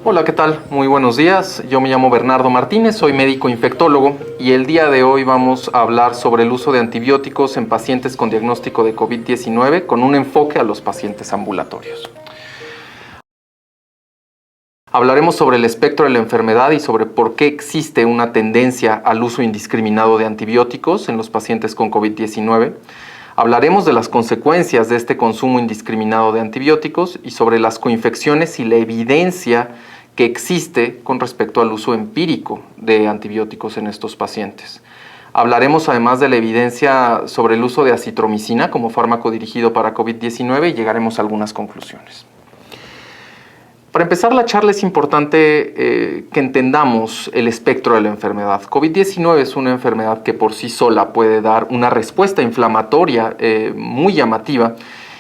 Hola, ¿qué tal? Muy buenos días. Yo me llamo Bernardo Martínez, soy médico infectólogo y el día de hoy vamos a hablar sobre el uso de antibióticos en pacientes con diagnóstico de COVID-19 con un enfoque a los pacientes ambulatorios. Hablaremos sobre el espectro de la enfermedad y sobre por qué existe una tendencia al uso indiscriminado de antibióticos en los pacientes con COVID-19. Hablaremos de las consecuencias de este consumo indiscriminado de antibióticos y sobre las coinfecciones y la evidencia que existe con respecto al uso empírico de antibióticos en estos pacientes. Hablaremos además de la evidencia sobre el uso de acitromicina como fármaco dirigido para COVID-19 y llegaremos a algunas conclusiones. Para empezar la charla es importante que entendamos el espectro de la enfermedad. COVID-19 es una enfermedad que por sí sola puede dar una respuesta inflamatoria muy llamativa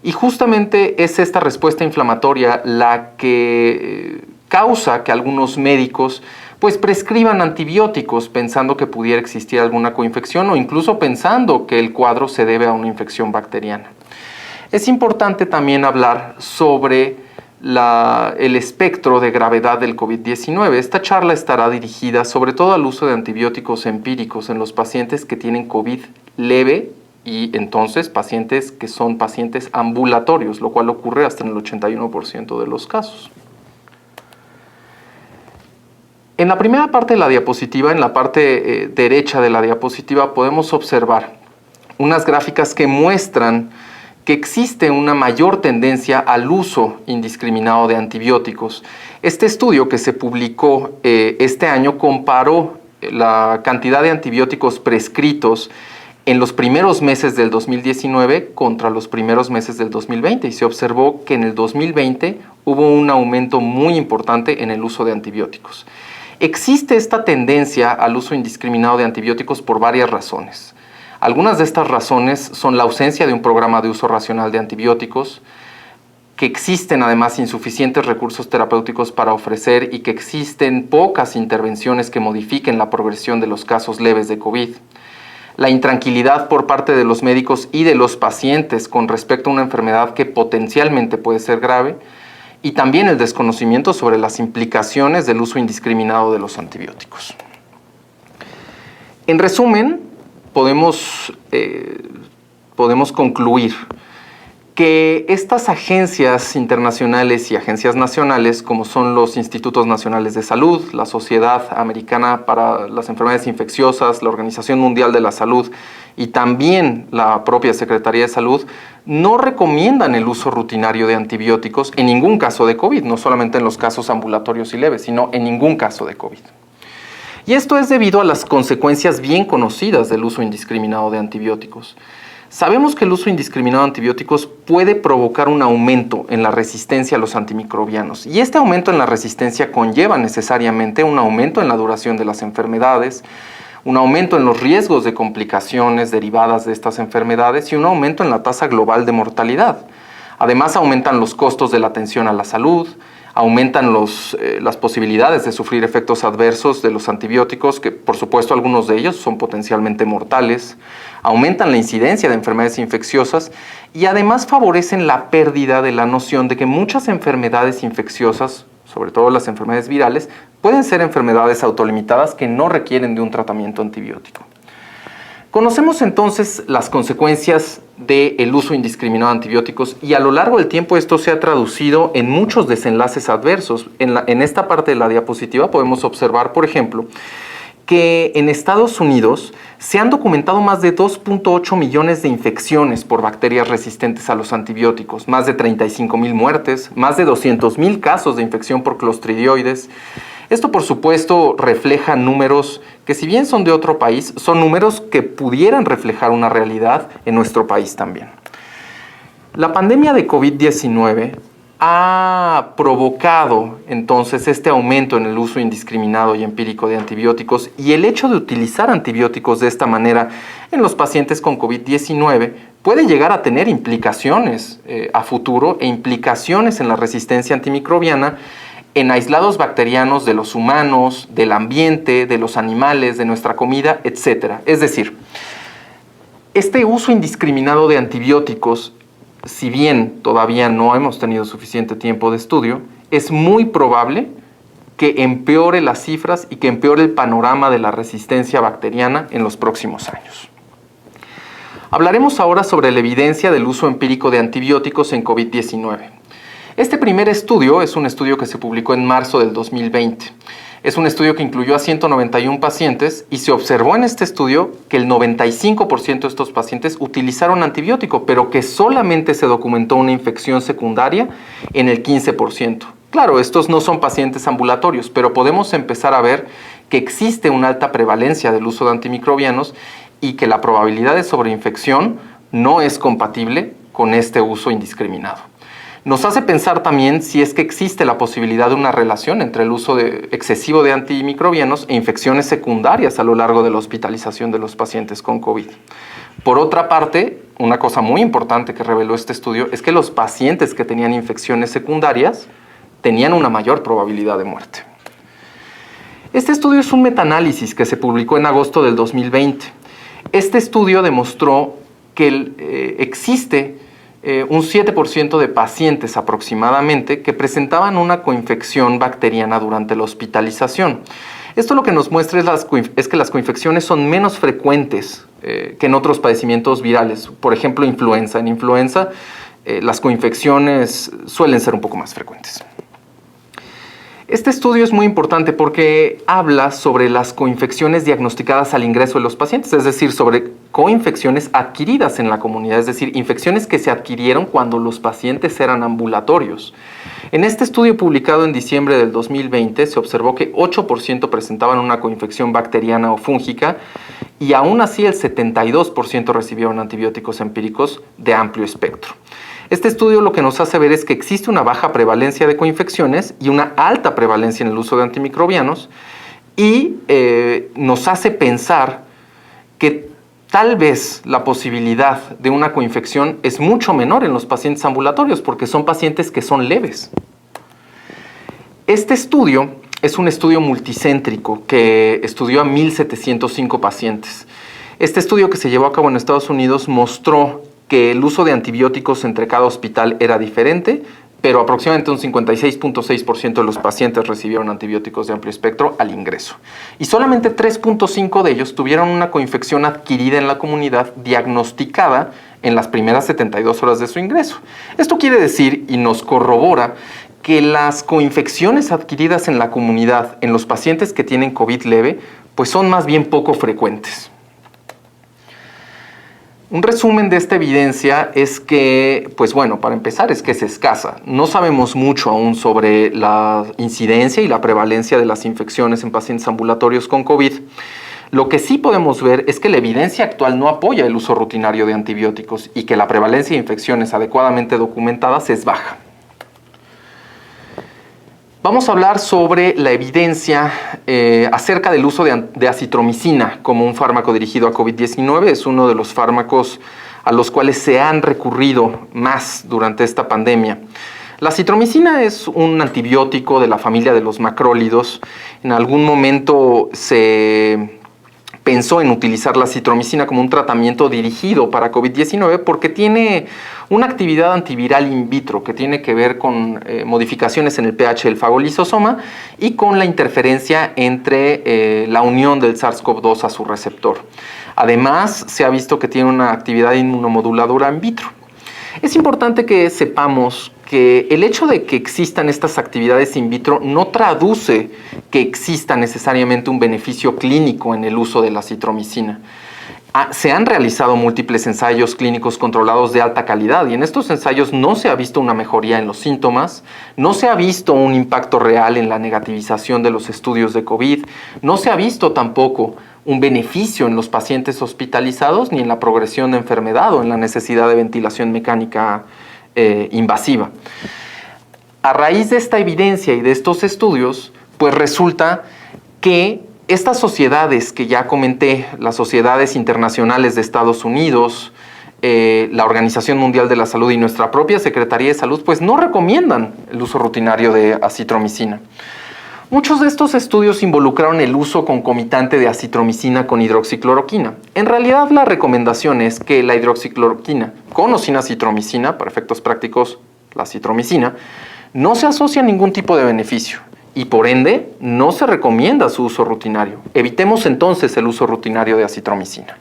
y justamente es esta respuesta inflamatoria la que causa que algunos médicos pues prescriban antibióticos pensando que pudiera existir alguna coinfección o incluso pensando que el cuadro se debe a una infección bacteriana. Es importante también hablar sobre el espectro de gravedad del COVID-19. Esta charla estará dirigida sobre todo al uso de antibióticos empíricos en los pacientes que tienen COVID leve y entonces pacientes que son pacientes ambulatorios, lo cual ocurre hasta en el 81% de los casos. En la primera parte de la diapositiva, en la parte derecha de la diapositiva, podemos observar unas gráficas que muestran que existe una mayor tendencia al uso indiscriminado de antibióticos. Este estudio que se publicó este año comparó la cantidad de antibióticos prescritos en los primeros meses del 2019 contra los primeros meses del 2020 y se observó que en el 2020 hubo un aumento muy importante en el uso de antibióticos. Existe esta tendencia al uso indiscriminado de antibióticos por varias razones. Algunas de estas razones son la ausencia de un programa de uso racional de antibióticos, que existen además insuficientes recursos terapéuticos para ofrecer y que existen pocas intervenciones que modifiquen la progresión de los casos leves de COVID. La intranquilidad por parte de los médicos y de los pacientes con respecto a una enfermedad que potencialmente puede ser grave y también el desconocimiento sobre las implicaciones del uso indiscriminado de los antibióticos. En resumen, podemos concluir que estas agencias internacionales y agencias nacionales, como son los Institutos Nacionales de Salud, la Sociedad Americana para las Enfermedades Infecciosas, la Organización Mundial de la Salud y también la propia Secretaría de Salud, no recomiendan el uso rutinario de antibióticos en ningún caso de COVID, no solamente en los casos ambulatorios y leves, sino en ningún caso de COVID. Y esto es debido a las consecuencias bien conocidas del uso indiscriminado de antibióticos. Sabemos que el uso indiscriminado de antibióticos puede provocar un aumento en la resistencia a los antimicrobianos. Y este aumento en la resistencia conlleva necesariamente un aumento en la duración de las enfermedades, un aumento en los riesgos de complicaciones derivadas de estas enfermedades y un aumento en la tasa global de mortalidad. Además, aumentan los costos de la atención a la salud, aumentan las posibilidades de sufrir efectos adversos de los antibióticos, que por supuesto algunos de ellos son potencialmente mortales, aumentan la incidencia de enfermedades infecciosas y además favorecen la pérdida de la noción de que muchas enfermedades infecciosas, sobre todo las enfermedades virales, pueden ser enfermedades autolimitadas que no requieren de un tratamiento antibiótico. Conocemos entonces las consecuencias del uso indiscriminado de antibióticos y a lo largo del tiempo esto se ha traducido en muchos desenlaces adversos. En esta parte de la diapositiva podemos observar, por ejemplo, que en Estados Unidos se han documentado más de 2.8 millones de infecciones por bacterias resistentes a los antibióticos, más de 35,000 muertes, más de 200,000 casos de infección por clostridioides. Esto, por supuesto, refleja números que, si bien son de otro país, son números que pudieran reflejar una realidad en nuestro país también. La pandemia de COVID-19 ha provocado entonces este aumento en el uso indiscriminado y empírico de antibióticos y el hecho de utilizar antibióticos de esta manera en los pacientes con COVID-19 puede llegar a tener implicaciones a futuro e implicaciones en la resistencia antimicrobiana en aislados bacterianos de los humanos, del ambiente, de los animales, de nuestra comida, etc. Es decir, este uso indiscriminado de antibióticos, si bien todavía no hemos tenido suficiente tiempo de estudio, es muy probable que empeore las cifras y que empeore el panorama de la resistencia bacteriana en los próximos años. Hablaremos ahora sobre la evidencia del uso empírico de antibióticos en COVID-19. Este primer estudio es un estudio que se publicó en marzo del 2020. Es un estudio que incluyó a 191 pacientes y se observó en este estudio que el 95% de estos pacientes utilizaron antibiótico, pero que solamente se documentó una infección secundaria en el 15%. Claro, estos no son pacientes ambulatorios, pero podemos empezar a ver que existe una alta prevalencia del uso de antimicrobianos y que la probabilidad de sobreinfección no es compatible con este uso indiscriminado. Nos hace pensar también si es que existe la posibilidad de una relación entre el uso excesivo de antimicrobianos e infecciones secundarias a lo largo de la hospitalización de los pacientes con COVID. Por otra parte, una cosa muy importante que reveló este estudio es que los pacientes que tenían infecciones secundarias tenían una mayor probabilidad de muerte. Este estudio es un metaanálisis que se publicó en agosto del 2020. Este estudio demostró que existe un 7% de pacientes aproximadamente que presentaban una coinfección bacteriana durante la hospitalización. Esto lo que nos muestra es que las coinfecciones son menos frecuentes que en otros padecimientos virales. Por ejemplo, influenza. En influenza las coinfecciones suelen ser un poco más frecuentes. Este estudio es muy importante porque habla sobre las coinfecciones diagnosticadas al ingreso de los pacientes, es decir, sobre coinfecciones adquiridas en la comunidad, es decir, infecciones que se adquirieron cuando los pacientes eran ambulatorios. En este estudio publicado en diciembre del 2020 se observó que 8% presentaban una coinfección bacteriana o fúngica y aún así el 72% recibieron antibióticos empíricos de amplio espectro. Este estudio lo que nos hace ver es que existe una baja prevalencia de coinfecciones y una alta prevalencia en el uso de antimicrobianos y nos hace pensar que tal vez la posibilidad de una coinfección es mucho menor en los pacientes ambulatorios porque son pacientes que son leves. Este estudio es un estudio multicéntrico que estudió a 1,705 pacientes. Este estudio que se llevó a cabo en Estados Unidos mostró que el uso de antibióticos entre cada hospital era diferente, pero aproximadamente un 56.6% de los pacientes recibieron antibióticos de amplio espectro al ingreso. Y solamente 3.5 de ellos tuvieron una coinfección adquirida en la comunidad diagnosticada en las primeras 72 horas de su ingreso. Esto quiere decir, y nos corrobora, que las coinfecciones adquiridas en la comunidad en los pacientes que tienen COVID leve, pues son más bien poco frecuentes. Un resumen de esta evidencia es que, pues bueno, para empezar es que es escasa. No sabemos mucho aún sobre la incidencia y la prevalencia de las infecciones en pacientes ambulatorios con COVID. Lo que sí podemos ver es que la evidencia actual no apoya el uso rutinario de antibióticos y que la prevalencia de infecciones adecuadamente documentadas es baja. Vamos a hablar sobre la evidencia acerca del uso de acitromicina como un fármaco dirigido a COVID-19. Es uno de los fármacos a los cuales se han recurrido más durante esta pandemia. La acitromicina es un antibiótico de la familia de los macrólidos. En algún momento se pensó en utilizar la acitromicina como un tratamiento dirigido para COVID-19 porque tiene una actividad antiviral in vitro que tiene que ver con modificaciones en el pH del fagolisosoma y con la interferencia entre la unión del SARS-CoV-2 a su receptor. Además, se ha visto que tiene una actividad inmunomoduladora in vitro. Es importante que sepamos que el hecho de que existan estas actividades in vitro no traduce que exista necesariamente un beneficio clínico en el uso de la acitromicina. Se han realizado múltiples ensayos clínicos controlados de alta calidad y en estos ensayos no se ha visto una mejoría en los síntomas, no se ha visto un impacto real en la negativización de los estudios de COVID, no se ha visto tampoco un beneficio en los pacientes hospitalizados ni en la progresión de enfermedad o en la necesidad de ventilación mecánica invasiva. A raíz de esta evidencia y de estos estudios, pues resulta que estas sociedades que ya comenté, las sociedades internacionales de Estados Unidos, la Organización Mundial de la Salud y nuestra propia Secretaría de Salud, pues no recomiendan el uso rutinario de acitromicina. Muchos de estos estudios involucraron el uso concomitante de acitromicina con hidroxicloroquina. En realidad, la recomendación es que la hidroxicloroquina con o sin acitromicina, para efectos prácticos la acitromicina, no se asocia a ningún tipo de beneficio y por ende no se recomienda su uso rutinario. Evitemos entonces el uso rutinario de acitromicina.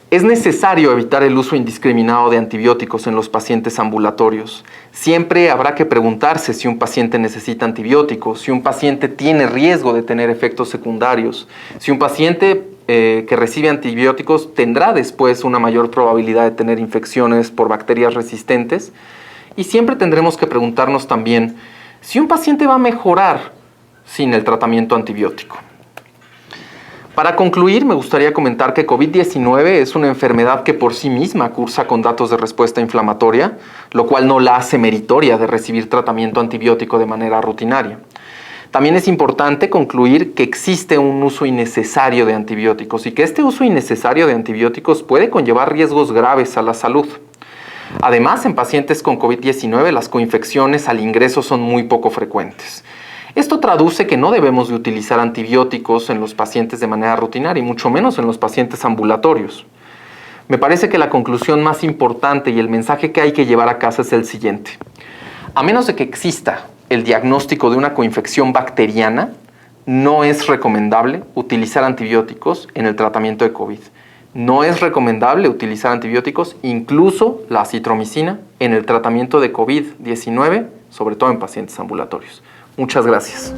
Es necesario evitar el uso indiscriminado de antibióticos en los pacientes ambulatorios. Siempre habrá que preguntarse si un paciente necesita antibióticos, si un paciente tiene riesgo de tener efectos secundarios, si un paciente que recibe antibióticos tendrá después una mayor probabilidad de tener infecciones por bacterias resistentes. Y siempre tendremos que preguntarnos también si un paciente va a mejorar sin el tratamiento antibiótico. Para concluir, me gustaría comentar que COVID-19 es una enfermedad que por sí misma cursa con datos de respuesta inflamatoria, lo cual no la hace meritoria de recibir tratamiento antibiótico de manera rutinaria. También es importante concluir que existe un uso innecesario de antibióticos y que este uso innecesario de antibióticos puede conllevar riesgos graves a la salud. Además, en pacientes con COVID-19 las coinfecciones al ingreso son muy poco frecuentes. Esto traduce que no debemos de utilizar antibióticos en los pacientes de manera rutinaria y mucho menos en los pacientes ambulatorios. Me parece que la conclusión más importante y el mensaje que hay que llevar a casa es el siguiente. A menos de que exista el diagnóstico de una coinfección bacteriana, no es recomendable utilizar antibióticos en el tratamiento de COVID. No es recomendable utilizar antibióticos, incluso la acitromicina, en el tratamiento de COVID-19, sobre todo en pacientes ambulatorios. Muchas gracias.